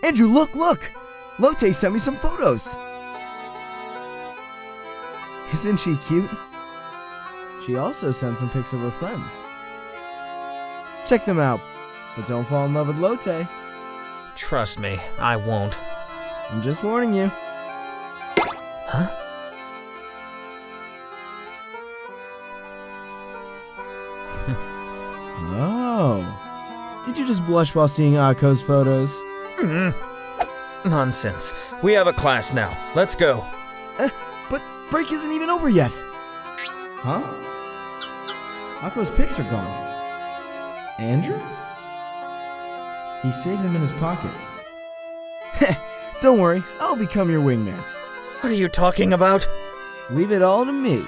Andrew, look! Lotte sent me some photos. Isn't she cute? She also sent some pics of her friends. Check them out, but don't fall in love with Lotte. Trust me, I won't. I'm just warning you. Huh? Oh. Did you just blush while seeing Akko's photos? Nonsense. We have a class now. Let's go. But break isn't even over yet. Huh? Akko's pics are gone. Andrew? He saved them in his pocket. Don't worry, I'll become your wingman. What are you talking about? Leave it all to me.